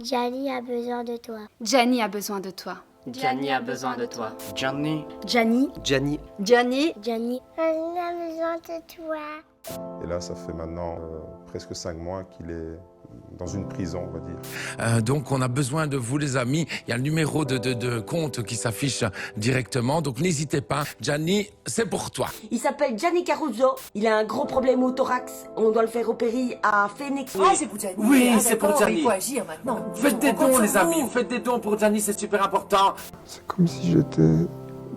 Gianni a besoin de toi. Gianni a besoin de toi. Gianni a besoin de toi. Gianni. Gianni. Gianni. Gianni. Gianni a besoin de toi. Et là, ça fait maintenant presque 5 mois qu'il est dans une prison, on va dire. Donc on a besoin de vous les amis, il y a le numéro de compte qui s'affiche directement, donc n'hésitez pas. Gianni, c'est pour toi. Il s'appelle Gianni Caruso, il a un gros problème au thorax, on doit le faire opérer à Phoenix. Ah, c'est pour Gianni. Oui, c'est pour Gianni. Il faut agir maintenant. Faites des dons les amis, faites des dons pour Gianni, c'est super important. C'est comme si j'étais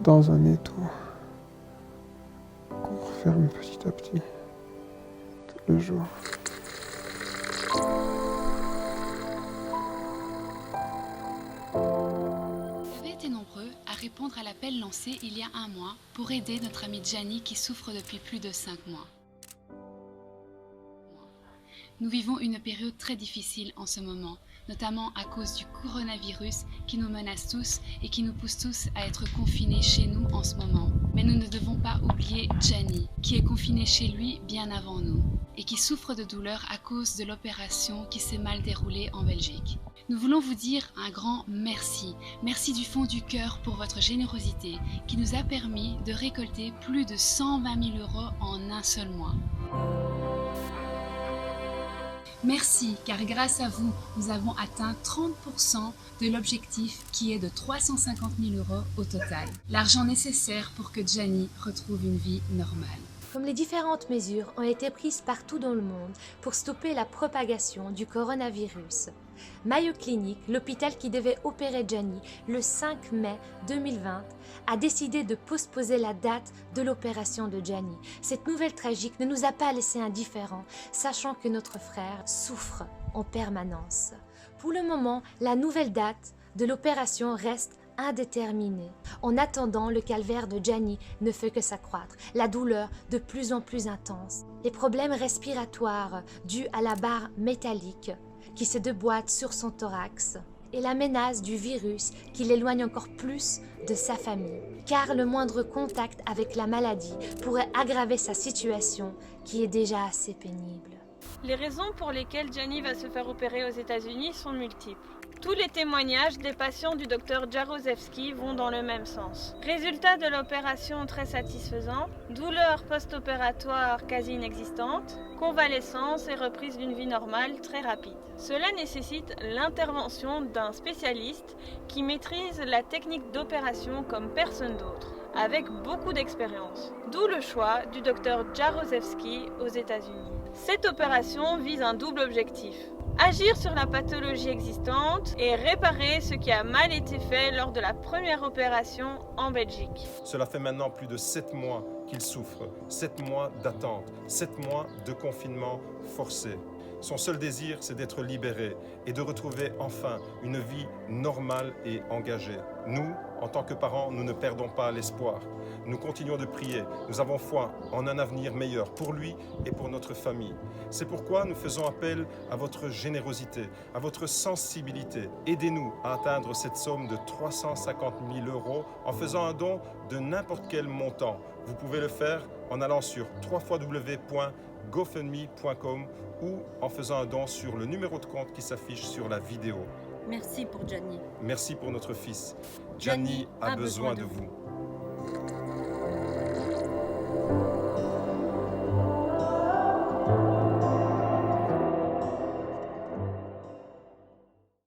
dans un étau qu'on referme petit à petit, tous les jours. Vous avez été nombreux à répondre à l'appel lancé il y a un mois pour aider notre ami Gianni qui souffre depuis plus de 5 mois. Nous vivons une période très difficile en ce moment, notamment à cause du coronavirus qui nous menace tous et qui nous pousse tous à être confinés chez nous en ce moment. Mais nous ne devons pas oublier Gianni, qui est confiné chez lui bien avant nous et qui souffre de douleurs à cause de l'opération qui s'est mal déroulée en Belgique. Nous voulons vous dire un grand merci. Merci du fond du cœur pour votre générosité qui nous a permis de récolter plus de 120 000 € en un seul mois. Merci, car grâce à vous, nous avons atteint 30% de l'objectif qui est de 350 000 € au total. L'argent nécessaire pour que Gianni retrouve une vie normale. Comme les différentes mesures ont été prises partout dans le monde pour stopper la propagation du coronavirus, Mayo Clinic, l'hôpital qui devait opérer Gianni le 5 mai 2020, a décidé de postposer la date de l'opération de Gianni. Cette nouvelle tragique ne nous a pas laissés indifférents, sachant que notre frère souffre en permanence. Pour le moment, la nouvelle date de l'opération reste indéterminée. En attendant, le calvaire de Gianni ne fait que s'accroître, la douleur de plus en plus intense, les problèmes respiratoires dus à la barre métallique qui se déboîte sur son thorax et la menace du virus qui l'éloigne encore plus de sa famille. Car le moindre contact avec la maladie pourrait aggraver sa situation qui est déjà assez pénible. Les raisons pour lesquelles Gianni va se faire opérer aux États-Unis sont multiples. Tous les témoignages des patients du docteur Jaruzelski vont dans le même sens. Résultat de l'opération très satisfaisant, douleurs post-opératoires quasi inexistantes, convalescence et reprise d'une vie normale très rapide. Cela nécessite l'intervention d'un spécialiste qui maîtrise la technique d'opération comme personne d'autre, avec beaucoup d'expérience. D'où le choix du docteur Jaruzelski aux États-Unis. Cette opération vise un double objectif. Agir sur la pathologie existante et réparer ce qui a mal été fait lors de la première opération en Belgique. Cela fait maintenant plus de 7 mois qu'il souffre, 7 mois d'attente, 7 mois de confinement forcé. Son seul désir, c'est d'être libéré et de retrouver enfin une vie normale et engagée. Nous, en tant que parents, nous ne perdons pas l'espoir. Nous continuons de prier. Nous avons foi en un avenir meilleur pour lui et pour notre famille. C'est pourquoi nous faisons appel à votre générosité, à votre sensibilité. Aidez-nous à atteindre cette somme de 350 000 € en faisant un don de n'importe quel montant. Vous pouvez le faire en allant sur www.gofundme.com ou en faisant un don sur le numéro de compte qui s'affiche sur la vidéo. Merci pour Gianni. Merci pour notre fils. Gianni a besoin de vous.